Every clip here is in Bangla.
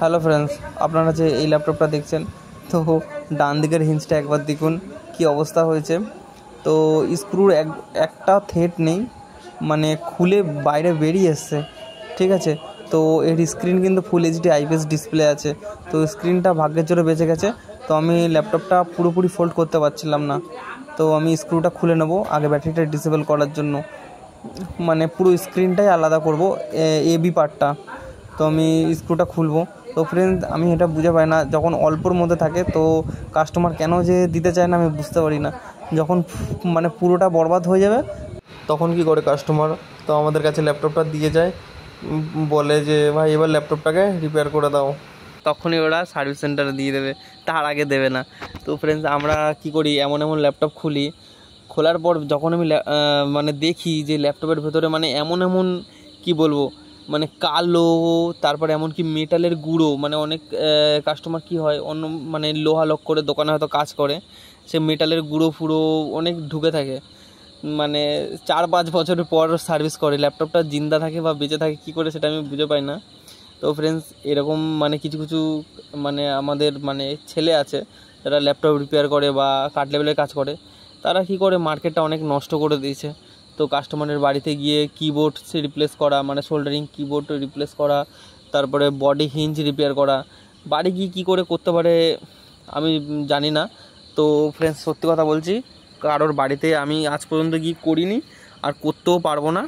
হ্যালো ফ্রেন্ডস, আপনারা যে এই ল্যাপটপটা দেখছেন, তো ডান দিকের হিঞ্জটা একবার দেখুন কি অবস্থা হয়েছে। তো স্ক্রুর একটা থ্রেড নেই, মানে খুলে বাইরে বেরিয়ে এসছে। ঠিক আছে, তো এর স্ক্রিন কিন্তু ফুল এইচডি আইপিএস ডিসপ্লে আছে। তো স্ক্রিনটা ভাগ্যের জোরে বেঁচে গেছে। তো আমি ল্যাপটপটা পুরোপুরি ফোল্ড করতে পারছিলাম না। তো আমি স্ক্রুটা খুলে নেব আগে ব্যাটারিটা ডিসেবল করার জন্য, মানে পুরো স্ক্রিনটাই আলাদা করব, এবি পার্টটা। তো আমি স্ক্রুটা খুলবো। তো ফ্রেন্ড, আমি এটা বুঝে পাই না, যখন অল্পর মধ্যে থাকে তো কাস্টমার কেন যে দিতে চায় না আমি বুঝতে পারি না। যখন মানে পুরোটা বরবাদ হয়ে যাবে তখন কি করে কাস্টমার তো আমাদের কাছে ল্যাপটপটা দিয়ে যায়, বলে যে ভাই এবার ল্যাপটপটাকে রিপেয়ার করে দাও। তখনই ওরা সার্ভিস সেন্টারে দিয়ে দেবে, তার আগে দেবে না। তো ফ্রেন্ডস, আমরা কি করি, এমন এমন ল্যাপটপ খুলি, খোলার পর যখন আমি মানে দেখি যে ল্যাপটপের ভেতরে মানে এমন এমন কি বলবো, মানে কালো, তারপরে এমনকি মেটালের গুঁড়ো, মানে অনেক কাস্টমার কি হয়, অন্য মানে লোহা লক করে দোকানে হয়তো কাজ করে, সে মেটালের গুঁড়ো ফুড়ো অনেক ঢুকে থাকে। মানে 4-5 বছরের পর সার্ভিস করে, ল্যাপটপটা জিন্দা থাকে বা বেঁচে থাকে কী করে সেটা আমি বুঝে পাই না। তো ফ্রেন্ডস, এরকম মানে কিছু কিছু মানে আমাদের মানে ছেলে আছে যারা ল্যাপটপ রিপেয়ার করে বা কাট লেভেলের কাজ করে, তারা কি করে মার্কেটটা অনেক নষ্ট করে দিয়েছে। তো কাস্টমারের বাড়িতে গিয়ে কিবোর্ড রিপ্লেস করা, মানে সোল্ডারিং কিবোর্ড রিপ্লেস করা, তারপরে বডি হিঞ্জ রিপেয়ার করা, বাড়ি গিয়ে কী করে করতে পারে আমি জানি না। তো ফ্রেন্ডস, সত্যি কথা বলছি, কারোর বাড়িতে আমি আজ পর্যন্ত গিয়ে করিনি আর করতেও পারবো না।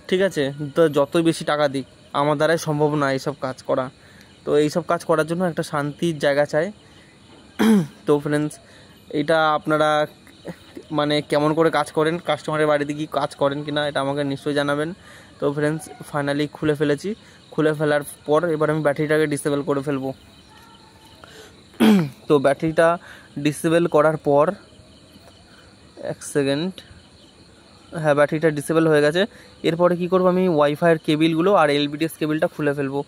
ঠিক আছে, তো যতই বেশি টাকা দিক আমার দ্বারাই সম্ভব না এইসব কাজ করা। তো এইসব কাজ করার জন্য একটা শান্তির জায়গা চাই। তো ফ্রেন্ডস, এটা আপনারা মানে কেমন করে কাজ করেন, কাস্টমারের বাড়িতে কি কাজ করেন কিনা এটা আমাকে নিশ্চয়ই জানাবেন। তো ফ্রেন্ডস, ফাইনালি খুলে ফেলেছি। খুলে ফেলার পর এবার আমি ব্যাটারিটাকে ডিসেবল করে ফেলবো। তো ব্যাটারিটা ডিসেবল করার পর, এক সেকেন্ড, হ্যাঁ ব্যাটারিটা ডিসেবল হয়ে গেছে। এরপরে কি করব, আমি ওয়াইফাইয়ের কেবিলগুলো আর এলবিডিএস কেবিলটা খুলে ফেলবো।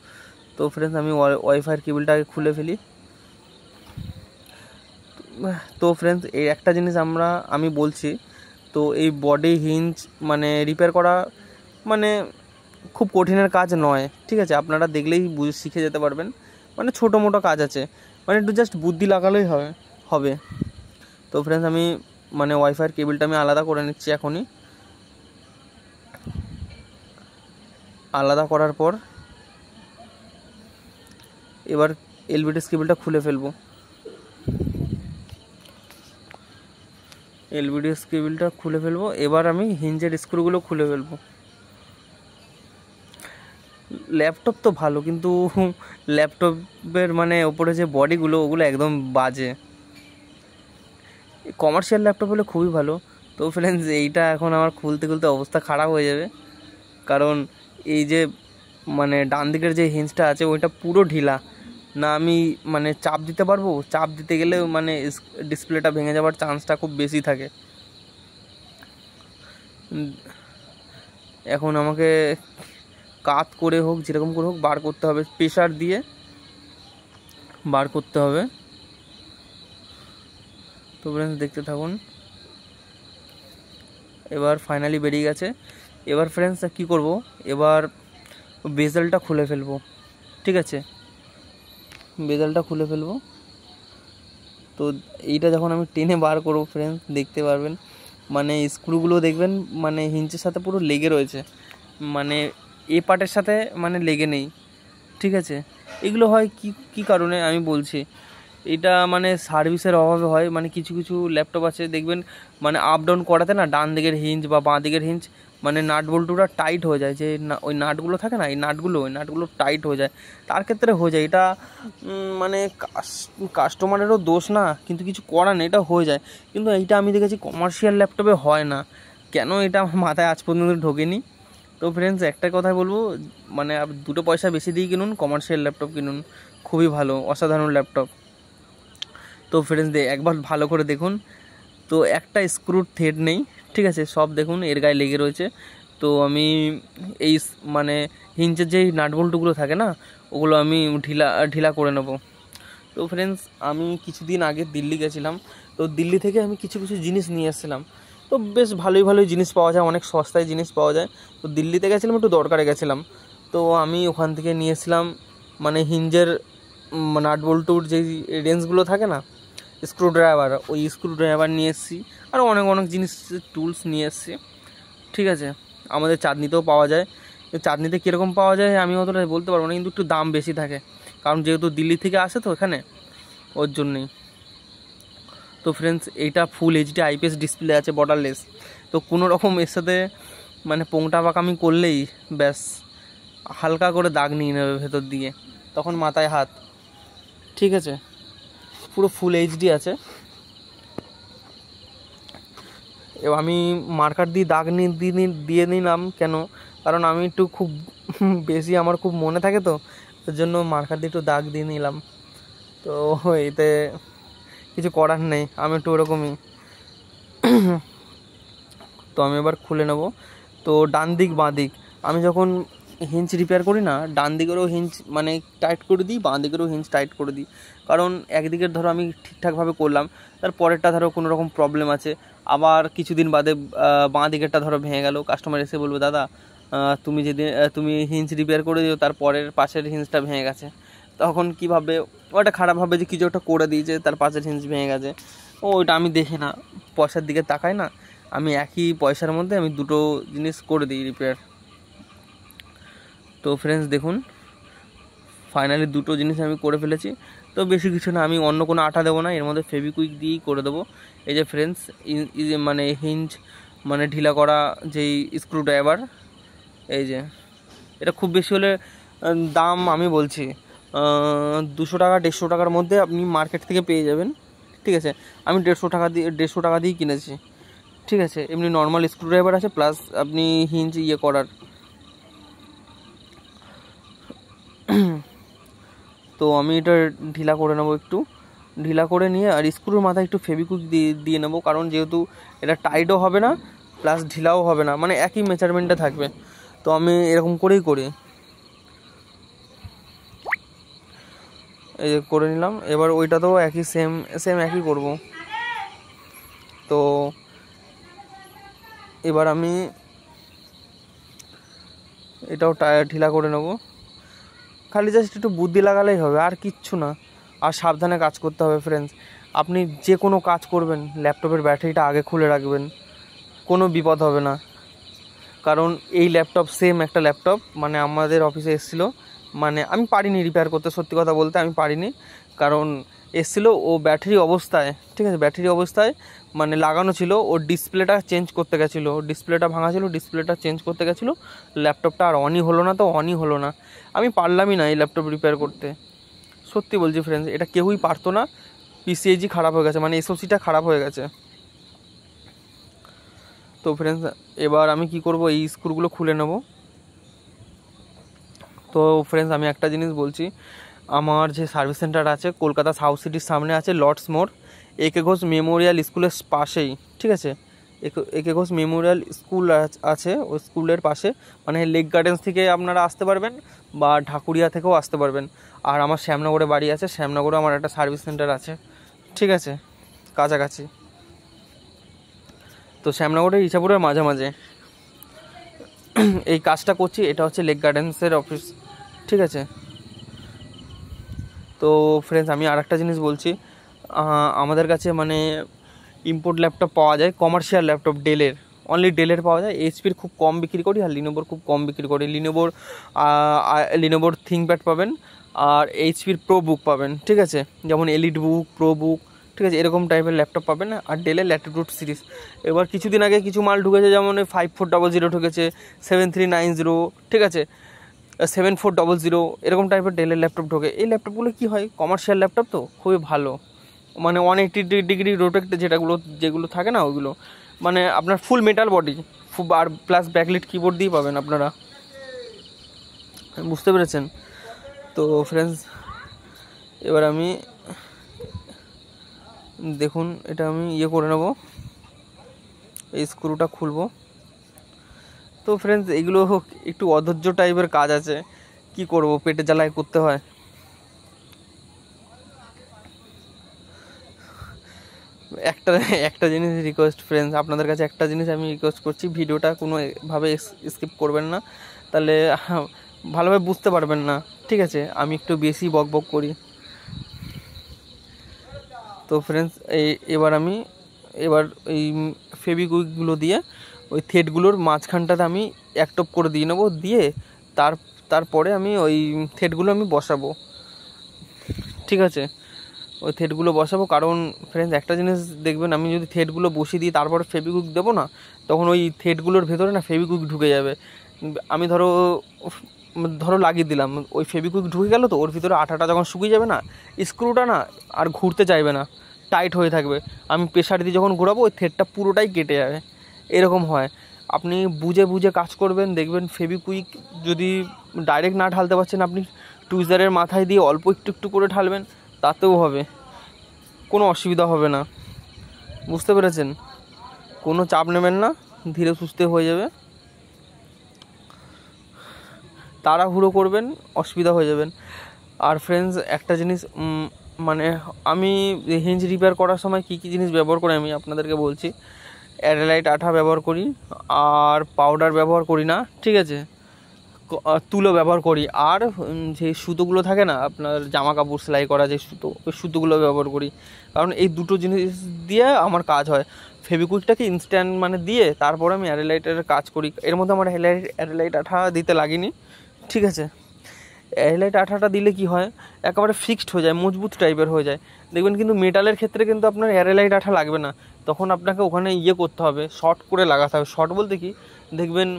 তো ফ্রেন্ডস, আমি ওয়াইফাইয়ের কেবিলটাকে খুলে ফেলি। তো ফ্রেন্ডস, এই একটা জিনিস আমি বলছি, তো এই বডি হিঞ্জ মানে রিপেয়ার করা মানে খুব কঠিনের কাজ নয়। ঠিক আছে, আপনারা দেখলেই শিখে যেতে পারবেন। মানে ছোটো মোটো কাজ আছে, মানে একটু জাস্ট বুদ্ধি লাগালেই হবে। তো ফ্রেন্ডস, আমি মানে ওয়াইফাইয়ের কেবিলটা আমি আলাদা করে নিচ্ছি এখনই। আলাদা করার পর এবার এলবিডিএস কেবিলটা খুলে ফেলবো। এলবিডিএস কেবিলটা খুলে ফেলবো। এবার আমি হিঞ্জের স্ক্রুগুলো খুলে ফেলবো। ল্যাপটপ তো ভালো, কিন্তু ল্যাপটপের মানে ওপরে যে বডিগুলো ওগুলো একদম বাজে। কমার্শিয়াল ল্যাপটপ হলে খুবই ভালো। তো ফ্রেন্ডস, এইটা এখন আমার খুলতে খুলতে অবস্থা খারাপ হয়ে যাবে, কারণ এই যে মানে ডান দিকের যে হিঞ্জটা আছে ওইটা পুরো ঢিলা না। আমি মানে চাপ দিতে পারবো, চাপ দিতে গেলে মানে ডিসপ্লেটা ভেঙে যাওয়ার চান্সটা খুব বেশি থাকে। এখন আমাকে কাত করে হোক, যেরকম করে হোক বার করতে হবে, প্রেশার দিয়ে বার করতে হবে। তো ফ্রেন্ডস, দেখতে থাকুন। এবার ফাইনালি বেরিয়ে গেছে। এবার ফ্রেন্ডস কী করব, এবার বেজেলটা খুলে ফেলবো। ঠিক আছে, বেজেলটা খুলে ফেলবো। তো এইটা যখন আমি টেনে বার করবো ফ্রেন্ডস, দেখতে পারবেন মানে স্ক্রুগুলো দেখবেন মানে হিঞ্চের সাথে পুরো লেগে রয়েছে, মানে এ পার্টের সাথে মানে লেগে নেই। ঠিক আছে, এগুলো হয় কি কারণে আমি বলছি। এটা মানে সার্ভিসের অভাবে হয়। মানে কিছু কিছু ল্যাপটপ আছে দেখবেন মানে আপ ডাউন করাতে না, ডান দিকের হিঞ্জ বা বাঁ দিকের হিঞ্জ মানে নাট বল্টুটা টাইট হয়ে যায়, যে ওই নাটগুলো থাকে না, ওই নাটগুলো টাইট হয়ে যায়। তার ক্ষেত্রে হয়ে যায় এটা, মানে কাস্টমারেরও দোষ না, কিন্তু কিছু করার নেই, এটা হয়ে যায়। কিন্তু এইটা আমি দেখেছি কমার্শিয়াল ল্যাপটপে হয় না, কেন এটা আমার মাথায় আজ পর্যন্ত ঢোকেনি। তো ফ্রেন্ডস, একটা কথাই বলবো, মানে দুটো পয়সা বেশি দিয়ে কিনুন, কমার্শিয়াল ল্যাপটপ কিনুন, খুবই ভালো, অসাধারণ ল্যাপটপ। তো ফ্রেন্ডস, একবার ভালো করে দেখুন। তো একটা স্ক্রুর থ্রেড নেই, ঠিক আছে, সব দেখুন এর গায়ে লেগে রয়েছে। তো আমি এই মানে হিঞ্চের যেই নাটবল্টুগুলো থাকে না, ওগুলো আমি ঢিলা করে নেব। তো ফ্রেন্ডস, আমি কিছুদিন আগে দিল্লি গেছিলাম। তো দিল্লি থেকে আমি কিছু কিছু জিনিস নিয়ে এসেছিলাম। তো বেশ ভালোই জিনিস পাওয়া যায়, অনেক সস্তায় জিনিস পাওয়া যায়। তো দিল্লিতে গেছিলাম, একটু দরকারে গেছিলাম। তো আমি ওখান থেকে নিয়েছিলাম মানে হিঞ্জের নাট বল্টুর যেই রেঞ্জগুলো থাকে না, স্ক্রুড্রাইভার, ওই স্ক্রুড্রাইভার নিয়ে এসেছি, আরও অনেক অনেক জিনিস টুলস নিয়ে এসেছি। ঠিক আছে, আমাদের চাঁদনিতেও পাওয়া যায়। চাঁদনিতে কীরকম পাওয়া যায় আমি অতটা বলতে পারবো না, কিন্তু একটু দাম বেশি থাকে, কারণ যেহেতু দিল্লি থেকে আসে তো এখানে, ওর জন্যই। তো ফ্রেন্ডস, এইটা ফুল এইচডি আইপিএস ডিসপ্লে আছে, বর্ডারলেস। তো কোনো রকম এর সাথে মানে পোংটা পাকামি করলেই ব্যাস হালকা করে দাগ নিয়ে নেবে ভেতর দিয়ে, তখন মাথায় হাত। ঠিক আছে, পুরো ফুল এইচডি আছে। এবার আমি মার্কার দিয়ে দাগ দিয়ে নিলাম কেন, কারণ আমি একটু খুব বেশি আমার খুব মনে থাকে তো, ওর জন্য মার্কার দিয়ে একটু দাগ দিয়ে নিলাম। তো এতে কিছু করার নেই, আমি একটু ওরকমই। তো আমি এবার খুলে নেব। তো ডান দিক বাঁ দিক আমি যখন হিঞ্চ রিপেয়ার করি না, ডান দিকেরও হিঞ্চ মানে টাইট করে দিই, বাঁ দিকেরও হিঞ্চ টাইট করে দিই। কারণ একদিকের ধরো আমি ঠিকঠাকভাবে করলাম, তার পরেরটা ধরো কোনো রকম প্রবলেম আছে, আবার কিছুদিন বাদে বাঁ দিকেরটা ধরো ভেঙে গেল, কাস্টমার এসে বলবে দাদা তুমি যেদিন তুমি হিঞ্চ রিপেয়ার করে দিও, তার পরের পাশের হিঞ্চটা ভেঙে গেছে। তখন কী ভাববে, ওটা খারাপ ভাবে যে কিছু একটা করে দিয়েছে, তার পাশের হিঞ্চ ভেঙে গেছে। ওইটা আমি দেখি না, পয়সার দিকে তাকাই না, আমি একই পয়সার মধ্যে আমি দুটো জিনিস করে দিই রিপেয়ার। তো ফ্রেন্ডস দেখুন, ফাইনালি দুটো জিনিস আমি করে ফেলেছি। তো বেশি কিছু না, আমি অন্য কোনো আঠা দেবো না, এর মধ্যে ফেভিকুইক দিয়েই করে দেবো। এই যে ফ্রেন্ডস, মানে হিঞ্চ মানে ঢিলা করা যেই স্ক্রুড্রাইভার, এই যে এটা খুব বেশি হলে দাম আমি বলছি 200 টাকা 150 টাকার মধ্যে আপনি মার্কেট থেকে পেয়ে যাবেন। ঠিক আছে, আমি 150 টাকা দিয়েই কিনেছি। ঠিক আছে, এমনি নর্মাল স্ক্রুড্রাইভার আছে, প্লাস আপনি হিঞ্চ করার। তো আমি এটা ঢিলা করে নেবো, একটু ঢিলা করে নিয়ে, আর স্ক্রুর মাথায় একটু ফেভিকুইক দিয়ে নেবো, কারণ যেহেতু এটা টাইটও হবে না প্লাস ঢিলাও হবে না, মানে একই মেজারমেন্টে থাকবে। তো আমি এরকম করেই করি, এই যে করে নিলাম। এবার ওইটাতেও একই সেম একই করব। তো এবার আমি এটাও ঢিলা করে নেব, খালি জাস্ট একটু বুদ্ধি লাগালেই হবে, আর কিচ্ছু না। আর সাবধানে কাজ করতে হবে ফ্রেন্ডস। আপনি যে কোনো কাজ করবেন, ল্যাপটপের ব্যাটারিটা আগে খুলে রাখবেন, কোনো বিপদ হবে না। কারণ এই ল্যাপটপ সেম একটা ল্যাপটপ মানে আমাদের অফিসে এসেছিলো, মানে আমি পারিনি রিপেয়ার করতে, সত্যি কথা বলতে আমি পারিনি, কারণ এসেছিলো ও ব্যাটারি অবস্থায়, ঠিক আছে, ব্যাটারি অবস্থায় মানে লাগানো ছিল, ওর ডিসপ্লেটা চেঞ্জ করতে গেছিলো, ডিসপ্লেটা ভাঙা ছিল, ডিসপ্লেটা চেঞ্জ করতে গেছিলো, ল্যাপটপটা আর অনই হলো না, তো অনই হলো না। আমি পারলামই না এই ল্যাপটপ রিপেয়ার করতে, সত্যি বলছি ফ্রেন্ডস, এটা কেউই পারতো না। পিসিএইচই খারাপ হয়ে গেছে, মানে এসওসিটা খারাপ হয়ে গেছে। তো ফ্রেন্ডস, এবার আমি কি করব, এই স্ক্রুগুলো খুলে নেব। তো ফ্রেন্ডস, আমি একটা জিনিস বলছি, আমার যে সার্ভিস সেন্টার আছে কলকাতা সাউথ সিটির সামনে আছে, লর্ডস মোড়, একে ঘোষ মেমোরিয়াল স্কুলের পাশেই। ঠিক আছে, একে ঘোষ মেমোরিয়াল স্কুল আছে, ওই স্কুলের পাশে, মানে লেক গার্ডেন্স থেকে আপনারা আসতে পারবেন বা ঢাকুরিয়া থেকেও আসতে পারবেন। আর আমার শ্যামনগরে বাড়ি আছে, শ্যামনগরে আমার একটা সার্ভিস সেন্টার আছে, ঠিক আছে, কাছাকাছি। তো শ্যামনগরের ইছাপুরের মাঝামাঝি এই কাজটা করছি, এটা হচ্ছে লেক গার্ডেন্সের অফিস। ঠিক আছে, তো ফ্রেন্ডস, আমি আর একটা জিনিস বলছি, আমাদের কাছে মানে ইম্পোর্ট ল্যাপটপ পাওয়া যায়, কমার্শিয়াল ল্যাপটপ ডেলের, অনলি ডেলের পাওয়া যায়। এইচপির খুব কম বিক্রি করি, আর লিনোভোর খুব কম বিক্রি করি। লিনোভোর থিঙ্কপ্যাড পাবেন, আর এইচপির প্রো বুক পাবেন। ঠিক আছে, যেমন এলিট বুক, প্রো বুক, ঠিক আছে, এরকম টাইপের ল্যাপটপ পাবেন। আর ডেলের ল্যাটিটিউড সিরিজ, এবার কিছুদিন আগে কিছু মাল ঢুকেছে, যেমন 5400 ঢুকেছে, 7390, ঠিক আছে, 7400, এরকম টাইপের ডেলের ল্যাপটপ ঢোকে। এই ল্যাপটপগুলো কী হয়, কমার্শিয়াল ল্যাপটপ তো খুবই ভালো, মানে 180 ডিগ্রি রোটেট যেগুলো থাকে না, ওইগুলো মানে আপনার ফুল মেটাল বডি, আর প্লাস ব্যাকলিট কিবোর্ড দিয়ে পাবেন আপনারা, বুঝতে পেরেছেন? তো ফ্রেন্ডস, এবার আমি দেখুন, এটা আমি করে নেব, এই স্ক্রুটা খুলবো। তো ফ্রেন্ডস, এগুলো একটু অধৈর্য টাইপের কাজ আছে, কি করব, পেটে জ্বালায় করতে হয়। একটা জিনিস রিকোয়েস্ট ফ্রেন্ডস, আপনাদের কাছে একটা জিনিস আমি রিকোয়েস্ট করছি, ভিডিওটা কোনোভাবে স্কিপ করবেন না, তাহলে ভালোভাবে বুঝতে পারবেন না। ঠিক আছে, আমি একটু বেশি বকবক করি। তো ফ্রেন্ডস এবার এই ফেভিকুইকগুলো দিয়ে ওই থ্রেডগুলোর মাঝখানটাতে আমি এক টপ করে দিয়ে নেবো, দিয়ে তারপরে আমি ওই থ্রেডগুলো আমি বসাবো। ঠিক আছে, ওই থ্রেডগুলো বসাবো, কারণ ফ্রেন্ডস একটা জিনিস দেখবেন, আমি যদি থ্রেডগুলো বসিয়ে দিই তারপরে ফেভিকুইক দেবো না, তখন ওই থ্রেডগুলোর ভেতরে না ফেভিকুইক ঢুকে যাবে। আমি ধরো লাগিয়ে দিলাম, ওই ফেভিকুইক ঢুকে গেল, তো ওর ভিতরে আঠাটা যখন শুকিয়ে যাবে না, স্ক্রুটা না আর ঘুরতে চাইবে না, টাইট হয়ে থাকবে। আমি প্রেশার দিয়ে যখন ঘোরাবো ওই থ্রেডটা পুরোটাই কেটে যাবে, এরকম হয়। আপনি বুঝে বুঝে কাজ করবেন, দেখবেন ফেভিকুইক যদি ডাইরেক্ট না ঢালতে পারছেন, আপনি টুইজারের মাথায় দিয়ে অল্প একটু একটু করে ঢালবেন, তাতেও হবে, কোনো অসুবিধা হবে না। বুঝতে পেরেছেন? কোনো চাপ নেবেন না, ধীরে সুস্থে হয়ে যাবে। তাড়াহুড়ো করবেন, অসুবিধা হয়ে যাবেন। আর ফ্রেন্ডস একটা জিনিস, মানে আমি হিঞ্জ রিপেয়ার করার সময় কী কী জিনিস ব্যবহার করি আমি আপনাদেরকে বলছি। অ্যারেলাইট আঠা ব্যবহার করি, আর পাউডার ব্যবহার করি না, ঠিক আছে, তুলো ব্যবহার করি, আর যে সুতোগুলো থাকে না আপনার জামা কাপড় সেলাই করা যে সুতো, ওই সুতোগুলো ব্যবহার করি। কারণ এই দুটো জিনিস দিয়ে আমার কাজ হয়। ফেভিকুইকটাকে ইনস্ট্যান্ট মানে দিয়ে তারপরে আমি অ্যারেলাইটের কাজ করি। এর মধ্যে আমার অ্যারেলাইট আঠা দিতে লাগেনি, ঠিক আছে। অ্যারেলাইট আঠাটা দিলে কি হয়, একেবারে ফিক্সড হয়ে যায়, মজবুত টাইপের হয়ে যায়, দেখবেন। কিন্তু মেটালের ক্ষেত্রে কিন্তু আপনার অ্যারেলাইট আঠা লাগবে না, তখন আপনাকে ওখানে করতে হবে, শর্ট করে লাগাতে হবে। শর্ট বলতে কি, দেখবেন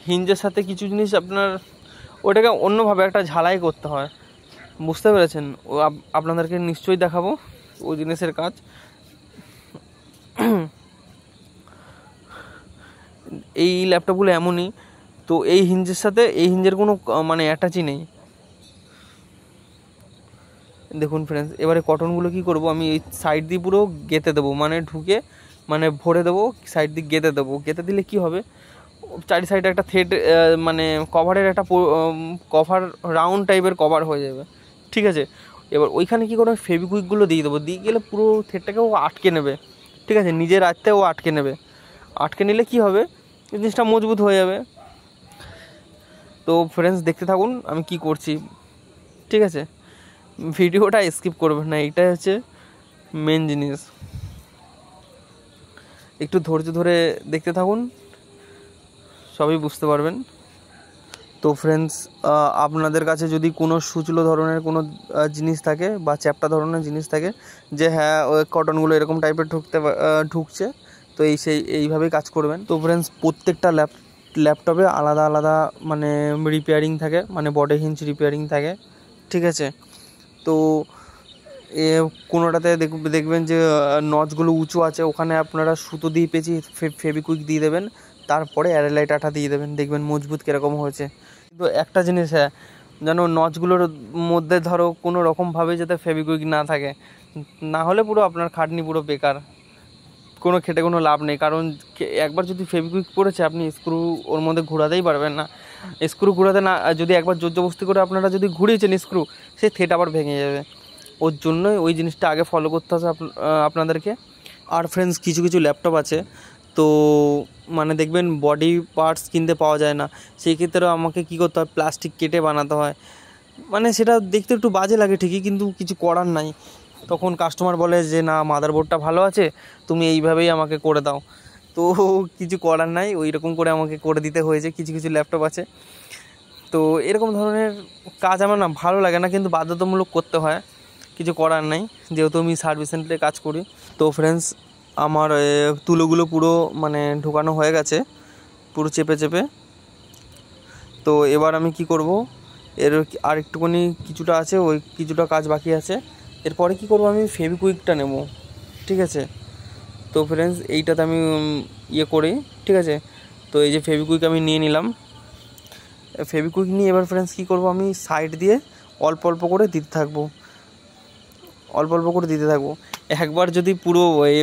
হিঞ্জের সাথে কিছু জিনিস আপনার ওটাকে অন্যভাবে একটা ঝালাই করতে হয়। বুঝতে পেরেছেন? ও আপনাদেরকে নিশ্চয়ই দেখাবো ওই জিনিসের কাজ। এই ল্যাপটপগুলো এমনই, তো এই হিঞ্জের সাথে এই হিঞ্জের কোনো মানে অ্যাটাচই নেই। দেখুন ফ্রেন্ডস, এবারে কটনগুলো কি করব, আমি এই সাইড দিয়ে পুরো গেঁথে দেবো, মানে ঢুকে মানে ভরে দেবো, সাইড দিয়ে গেঁথে দেবো। গেঁথে দিলে কি হবে, চারি সাইডে একটা থ্রেড মানে কভারের একটা কভার, রাউন্ড টাইপের কভার হয়ে যাবে, ঠিক আছে। এবার ওইখানে কী করবে, ফেভিকুইকগুলো দিয়ে দেবো, দিয়ে গেলে পুরো থ্রেডটাকে ও আটকে নেবে, ঠিক আছে, নিজের আয়ত্তে ও আটকে নেবে। আটকে নিলে কি হবে, জিনিসটা মজবুত হয়ে যাবে। তো ফ্রেন্ডস দেখতে থাকুন আমি কি করছি, ঠিক আছে, ভিডিওটা স্কিপ করবেন না, এইটাই হচ্ছে মেন জিনিস। একটু ধৈর্য ধরে দেখতে থাকুন, সবই বুঝতে পারবেন। তো ফ্রেন্ডস, আপনাদের কাছে যদি কোনো সুচলো ধরনের কোনো জিনিস থাকে বা চ্যাপ্টা ধরনের জিনিস থাকে, যে হ্যাঁ ওই কটনগুলো এরকম টাইপের ঢুকছে, তো এইভাবেই কাজ করবেন। তো ফ্রেন্ডস, প্রত্যেকটা ল্যাপটপে আলাদা আলাদা মানে রিপেয়ারিং থাকে, মানে বডি হিঞ্জ রিপেয়ারিং থাকে, ঠিক আছে। তো কোনোটাতে দেখবেন যে নচগুলো উঁচু আছে, ওখানে আপনারা সুতো দিয়ে পেঁচিয়ে ফেভিকুইক দিয়ে দেবেন, তারপরে অ্যারেলাইট আঠা দিয়ে দেবেন, দেখবেন মজবুত কীরকম হয়েছে। কিন্তু একটা জিনিস, হ্যাঁ, যেন নচগুলোর মধ্যে ধরো কোনো রকমভাবে যাতে ফেভিকুইক না থাকে, না হলে পুরো আপনার খাটনি পুরো বেকার, কোনো খেটে কোনো লাভ নেই। কারণ একবার যদি ফেভিকুইক পড়েছে, আপনি স্ক্রু ওর মধ্যে ঘোরাতেই পারবেন না। স্ক্রু ঘোরাতে না, যদি একবার জোরজবস্তি করে আপনারা যদি ঘুরিয়েছেন স্ক্রু, সেই থ্রেড আবার ভেঙে যাবে। ওর জন্যই ওই জিনিসটা আগে ফলো করতে হবে আপনাদেরকে। আর ফ্রেন্ডস, কিছু কিছু ল্যাপটপ আছে, তো মানে দেখবেন বডি পার্টস কিনতে পাওয়া যায় না, সেই ক্ষেত্রেও আমাকে কী করতে হয়, প্লাস্টিক কেটে বানাতে হয়। মানে সেটা দেখতে একটু বাজে লাগে ঠিকই, কিন্তু কিছু করার নাই। তখন কাস্টমার বলে যে না, মাদারবোর্ডটা ভালো আছে, তুমি এইভাবেই আমাকে করে দাও। তো কিছু করার নাই, ওই রকম করে আমাকে করে দিতে হয়েছে। কিছু কিছু ল্যাপটপ আছে, তো এরকম ধরনের কাজ আমার না ভালো লাগে না, কিন্তু বাধ্যতামূলক করতে হয়, কিছু করার নাই, যেহেতু আমি সার্ভিস সেন্টারে কাজ করি। তো ফ্রেন্ডস, আমার তুলোগুলো পুরো মানে ঢোকানো হয়ে গেছে, পুরো চেপে চেপে। তো এবার আমি কি করব, এর আর একটুখানি কিছুটা আছে, ওই কিছুটা কাজ বাকি আছে। এরপরে কি করব, আমি ফেভিকুইকটা নেব, ঠিক আছে। তো ফ্রেন্ডস, এইটাতে আমি করি, ঠিক আছে। তো এই যে ফেভিকুইক আমি নিয়ে নিলাম, ফেভিকুইক নিয়ে এবার ফ্রেন্ডস কী করব, আমি সাইড দিয়ে অল্প অল্প করে দিতে থাকবো, অল্প অল্প করে দিতে থাকবো। একবার যদি পুরো এই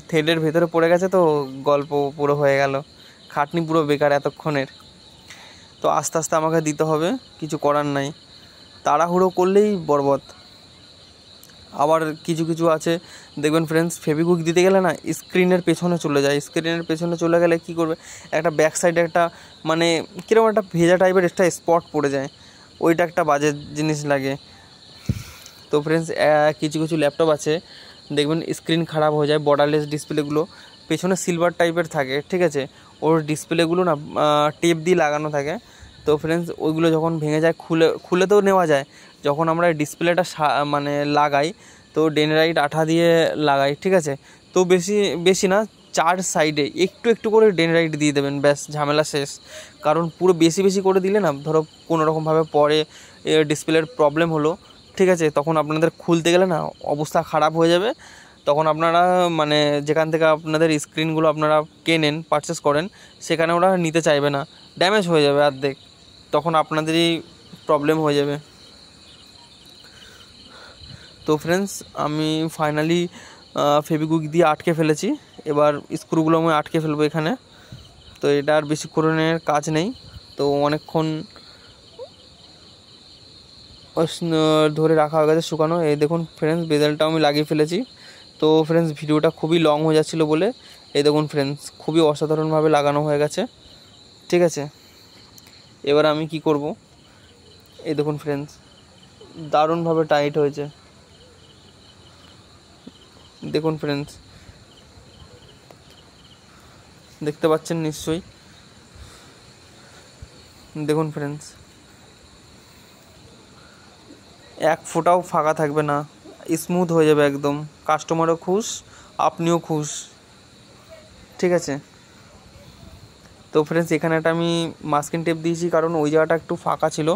থ্রেডের ভেতরে পড়ে গেছে, তো গল্প পুরো হয়ে গেল, খাটনি পুরো বেকার এতক্ষণের। তো আস্তে আস্তে আমাকে দিতে হবে, কিছু করার নাই, তাড়াহুড়ো করলেই বরবাদ। আবার কিছু কিছু আছে দেখবেন ফ্রেন্ডস, ফেভিকুইক দিতে গেলে না স্ক্রিনের পেছনে চলে যায়, স্ক্রিনের পেছনে চলে গেলে কি করবে, একটা ব্যাক সাইডে একটা মানে কীরকম একটা ভেজা টাইপের একটা স্পট পড়ে যায়। ওইটা একটা বাজে জিনিস লাগে। তো ফ্রেন্ডস কিছু কিছু ল্যাপটপ আছে দেখবেন স্ক্রিন খারাপ হয়ে যায়, বর্ডারলেস ডিসপ্লেগুলো পেছনে সিলভার টাইপের থাকে, ঠিক আছে, ওর ডিসপ্লেগুলো না টেপ দিয়ে লাগানো থাকে। তো ফ্রেন্ডস ওইগুলো যখন ভেঙে যায় খুলে তো নেওয়া যায়, যখন আমরা ডিসপ্লেটা মানে লাগাই তো ডেনরাইট আঠা দিয়ে লাগাই, ঠিক আছে। তো বেশি বেশি না, 4 সাইডে একটু একটু করে ডেনরাইট দিয়ে দেবেন, ব্যাস ঝামেলা শেষ। কারণ পুরো বেশি বেশি করে দিলে না, ধরো কোনোরকমভাবে পরে ডিসপ্লের প্রবলেম হলো, ঠিক আছে, তখন আপনাদের খুলতে গেলে না অবস্থা খারাপ হয়ে যাবে। তখন আপনারা মানে যেখান থেকে আপনাদের স্ক্রিনগুলো আপনারা কেনেন পারচেস করেন সেখানে ওরা নিতে চাইবে না, ড্যামেজ হয়ে যাবে অর্ধেক, তখন আপনাদেরই প্রবলেম হয়ে যাবে। তো ফ্রেন্ডস আমি ফাইনালি ফেভিকুইক দিয়ে আটকে ফেলেছি, এবার স্ক্রুগুলো আমি আটকে ফেলবো এখানে। তো এটা আর বেশিক্ষণের কাজ নেই, তো অনেকক্ষণ ধরে রাখা হয়ে গেছে শুকানো। এই দেখুন ফ্রেন্ডস বেজেলটাও আমি লাগিয়ে ফেলেছি। তো ফ্রেন্ডস ভিডিওটা খুবই লং হয়ে যাচ্ছিলো বলে এই দেখুন ফ্রেন্ডস খুবই অসাধারণভাবে লাগানো হয়ে গেছে, ঠিক আছে। এবার আমি কি করব, এই দেখুন ফ্রেন্ডস দারুণভাবে টাইট হয়েছে, দেখুন ফ্রেন্ডস দেখতে পাচ্ছেন নিশ্চয়ই, দেখুন ফ্রেন্ডস এক ফোঁটাও ফাঁকা থাকবে না, স্মুথ হয়ে যাবে একদম, কাস্টমারও খুশ আপনিও খুশ, ঠিক আছে। তো ফ্রেন্ডস এখানে একটা আমি মাস্কিং টেপ দিয়েছি, কারণ ওই জায়গাটা একটু ফাঁকা ছিল,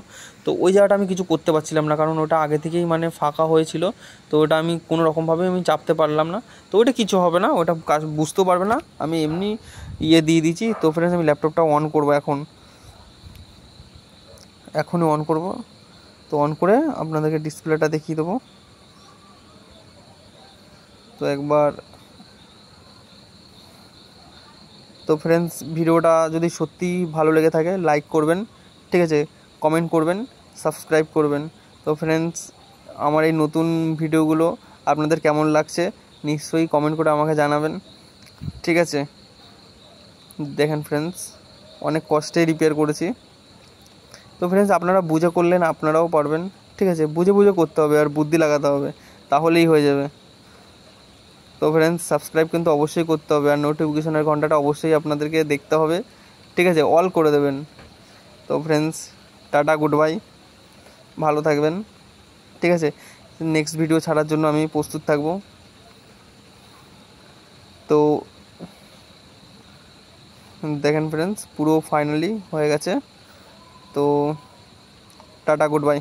তো ওই জায়গাটা আমি কিছু করতে পারছিলাম না, কারণ ওটা আগে থেকেই মানে ফাঁকা হয়েছিল। তো ওটা আমি কোনো রকমভাবে আমি চাপতে পারলাম না, তো ওটা কিছু হবে না, ওটা কাজ বুঝতেও পারবে না, আমি এমনি দিয়ে দিয়েছি। তো ফ্রেন্ডস আমি ল্যাপটপটা অন করবো এখনই অন করব। তো অন করে আপনাদেরকে ডিসপ্লেটা দেখিয়ে দেবো। তো একবার তো ফ্রেন্ডস ভিডিওটা যদি সত্যিই ভালো লেগে থাকে লাইক করবেন, ঠিক আছে, কমেন্ট করবেন, সাবস্ক্রাইব করবেন। তো ফ্রেন্ডস আমার এই নতুন ভিডিওগুলো আপনাদের কেমন লাগছে নিশ্চয়ই কমেন্ট করে আমাকে জানাবেন, ঠিক আছে। দেখেন ফ্রেন্ডস অনেক কষ্টে রিপেয়ার করেছি। তো ফ্রেন্ডস আপনারা বুঝে করলেন আপনারাও পারবেন, ঠিক আছে, বুঝে বুঝে করতে হবে আর বুদ্ধি লাগাতে হবে, তাহলেই হয়ে যাবে। তো ফ্রেন্ডস সাবস্ক্রাইব কিন্তু অবশ্যই করতে হবে, আর নোটিফিকেশনের ঘন্টাটা অবশ্যই আপনাদেরকে দেখতে হবে, ঠিক আছে, অল করে দেবেন। তো ফ্রেন্ডস টাটা, গুড বাই, ভালো থাকবেন, ঠিক আছে। নেক্সট ভিডিও ছাড়ার জন্য আমি প্রস্তুত থাকব। তো দেখেন ফ্রেন্ডস পুরো ফাইনালি হয়ে গেছে। তো টাটা, গুড বাই।